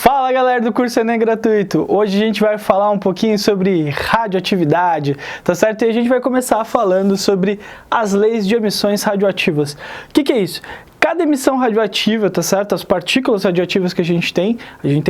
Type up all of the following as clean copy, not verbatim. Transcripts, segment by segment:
Fala galera do curso Enem Gratuito! Hoje a gente vai falar um pouquinho sobre radioatividade, tá certo? E a gente vai começar falando sobre as leis de emissões radioativas. O que é isso? Cada emissão radioativa, tá certo? As partículas radioativas que a gente tem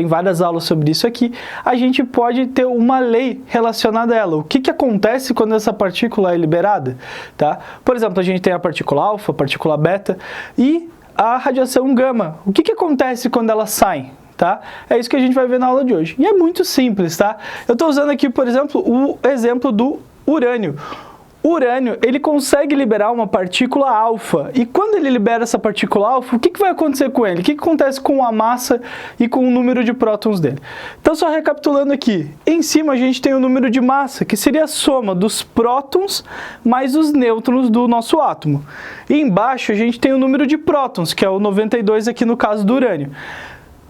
várias aulas sobre isso aqui, a gente pode ter uma lei relacionada a ela. O que acontece quando essa partícula é liberada, tá? Por exemplo, a gente tem a partícula alfa, a partícula beta e a radiação gama. O que acontece quando elas saem? Tá? É isso que a gente vai ver na aula de hoje. E é muito simples, tá? Eu estou usando aqui, por exemplo, o exemplo do urânio. O urânio, ele consegue liberar uma partícula alfa. E quando ele libera essa partícula alfa, o que vai acontecer com ele? O que acontece com a massa e com o número de prótons dele? Então, só recapitulando aqui. Em cima, a gente tem o número de massa, que seria a soma dos prótons mais os nêutrons do nosso átomo. E embaixo, a gente tem o número de prótons, que é o 92 aqui no caso do urânio.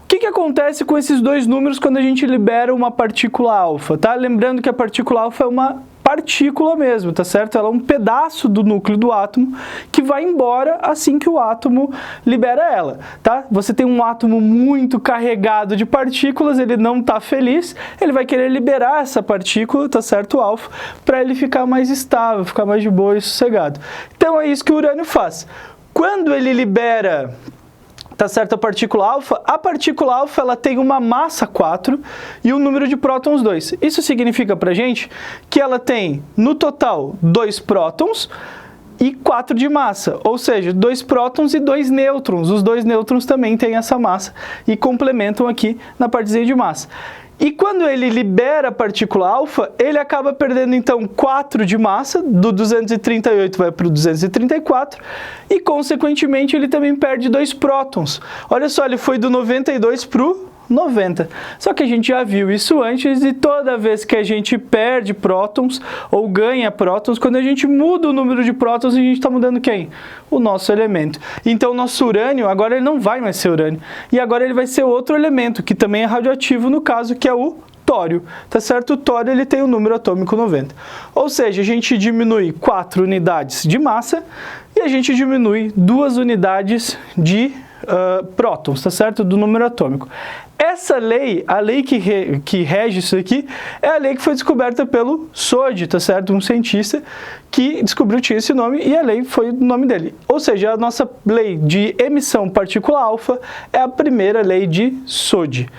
O que acontece com esses dois números quando a gente libera uma partícula alfa, tá? Lembrando que a partícula alfa é uma partícula mesmo, tá certo? Ela é um pedaço do núcleo do átomo que vai embora assim que o átomo libera ela, tá? Você tem um átomo muito carregado de partículas, ele não tá feliz, ele vai querer liberar essa partícula, tá certo? O alfa, para ele ficar mais estável, ficar mais de boa e sossegado. Então é isso que o urânio faz. Quando ele libera, tá certo, a partícula alfa ela tem uma massa 4 e um número de prótons 2. Isso significa pra gente que ela tem, no total, 2 prótons e 4 de massa, ou seja, 2 prótons e 2 nêutrons. Os 2 nêutrons também têm essa massa e complementam aqui na partezinha de massa. E quando ele libera a partícula alfa, ele acaba perdendo então 4 de massa, do 238 vai para o 234, e consequentemente ele também perde 2 prótons. Olha só, ele foi do 92 para o 90. Só que a gente já viu isso antes e toda vez que a gente perde prótons ou ganha prótons, quando a gente muda o número de prótons, a gente está mudando quem? O nosso elemento. Então, o nosso urânio, agora ele não vai mais ser urânio. E agora ele vai ser outro elemento, que também é radioativo no caso, que é o tório, tá certo? O tório ele tem o número atômico 90. Ou seja, a gente diminui 4 unidades de massa e a gente diminui 2 unidades de prótons, tá certo? Do número atômico. Essa lei, a lei que rege isso aqui, é a lei que foi descoberta pelo Soddy, tá certo? Um cientista que descobriu, tinha esse nome, e a lei foi o nome dele. Ou seja, a nossa lei de emissão partícula alfa é a primeira lei de Soddy.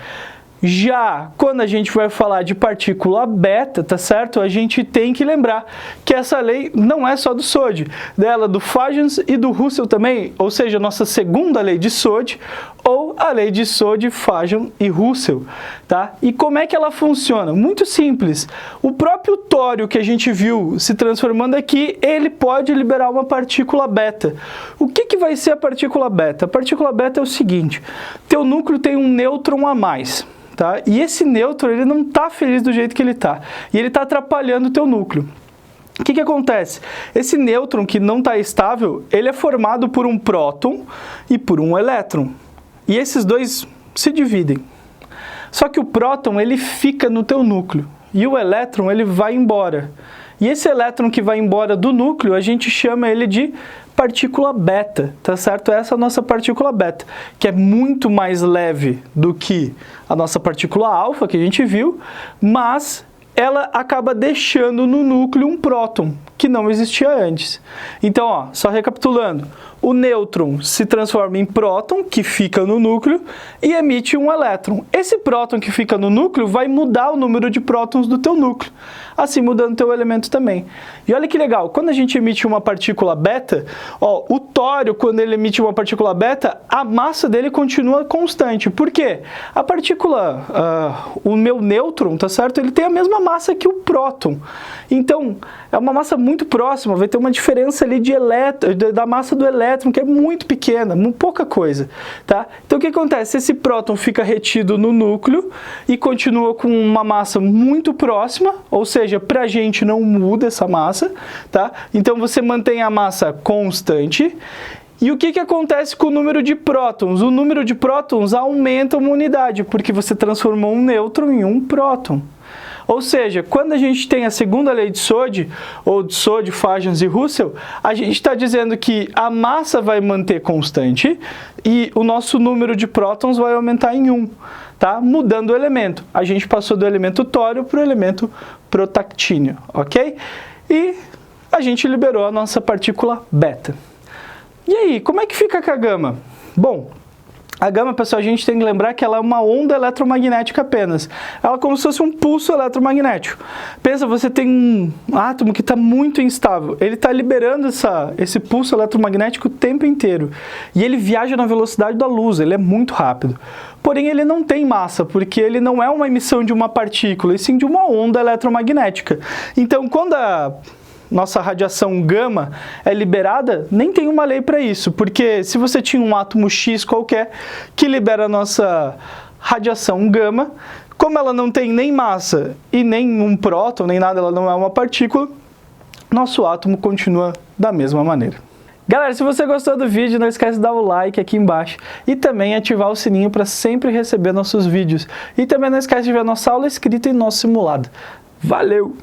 Já quando a gente vai falar de partícula beta, tá certo? A gente tem que lembrar que essa lei não é só do Soddy, dela do Huygens e do Russell também, ou seja, a nossa segunda lei de Soddy, ou a lei de Soddy, Huygens e Russell, tá? E como é que ela funciona? Muito simples. O próprio tório que a gente viu se transformando aqui, ele pode liberar uma partícula beta. O que vai ser a partícula beta? A partícula beta é o seguinte: teu núcleo tem um nêutron a mais. Tá? E esse nêutron, ele não está feliz do jeito que ele está. E ele está atrapalhando o teu núcleo. O que acontece? Esse nêutron que não está estável, ele é formado por um próton e por um elétron. E esses dois se dividem. Só que o próton, ele fica no teu núcleo. E o elétron, ele vai embora. E esse elétron que vai embora do núcleo, a gente chama ele de partícula beta, tá certo? Essa é a nossa partícula beta, que é muito mais leve do que a nossa partícula alfa, que a gente viu, mas ela acaba deixando no núcleo um próton, que não existia antes. Então, ó, só recapitulando, o nêutron se transforma em próton, que fica no núcleo, e emite um elétron. Esse próton que fica no núcleo vai mudar o número de prótons do teu núcleo, assim mudando o teu elemento também. E olha que legal, quando a gente emite uma partícula beta, ó, o tório, quando ele emite uma partícula beta, a massa dele continua constante. Por quê? A partícula, o meu nêutron, tá certo? Ele tem a mesma massa que o próton. Então, é uma massa muito próxima, vai ter uma diferença ali da massa do elétron, que é muito pequena, pouca coisa, tá? Então, o que acontece? Esse próton fica retido no núcleo e continua com uma massa muito próxima, ou seja, pra gente não muda essa massa, tá? Então, você mantém a massa constante. E o que acontece com o número de prótons? O número de prótons aumenta uma unidade, porque você transformou um nêutron em um próton. Ou seja, quando a gente tem a segunda lei de Soddy, ou de Soddy, Fajans e Russell, a gente está dizendo que a massa vai manter constante e o nosso número de prótons vai aumentar em 1, tá? Mudando o elemento. A gente passou do elemento tório para o elemento protactínio, ok? E a gente liberou a nossa partícula beta. E aí, como é que fica com a gama? Bom, a gama, pessoal, a gente tem que lembrar que ela é uma onda eletromagnética apenas. Ela é como se fosse um pulso eletromagnético. Pensa, você tem um átomo que está muito instável. Ele está liberando esse pulso eletromagnético o tempo inteiro. E ele viaja na velocidade da luz, ele é muito rápido. Porém, ele não tem massa, porque ele não é uma emissão de uma partícula, e sim de uma onda eletromagnética. Então, quando a nossa radiação gama é liberada, nem tem uma lei para isso, porque se você tinha um átomo X qualquer que libera a nossa radiação gama, como ela não tem nem massa e nem um próton, nem nada, ela não é uma partícula, nosso átomo continua da mesma maneira. Galera, se você gostou do vídeo, não esquece de dar o like aqui embaixo e também ativar o sininho para sempre receber nossos vídeos. E também não esquece de ver nossa aula escrita e nosso simulado. Valeu!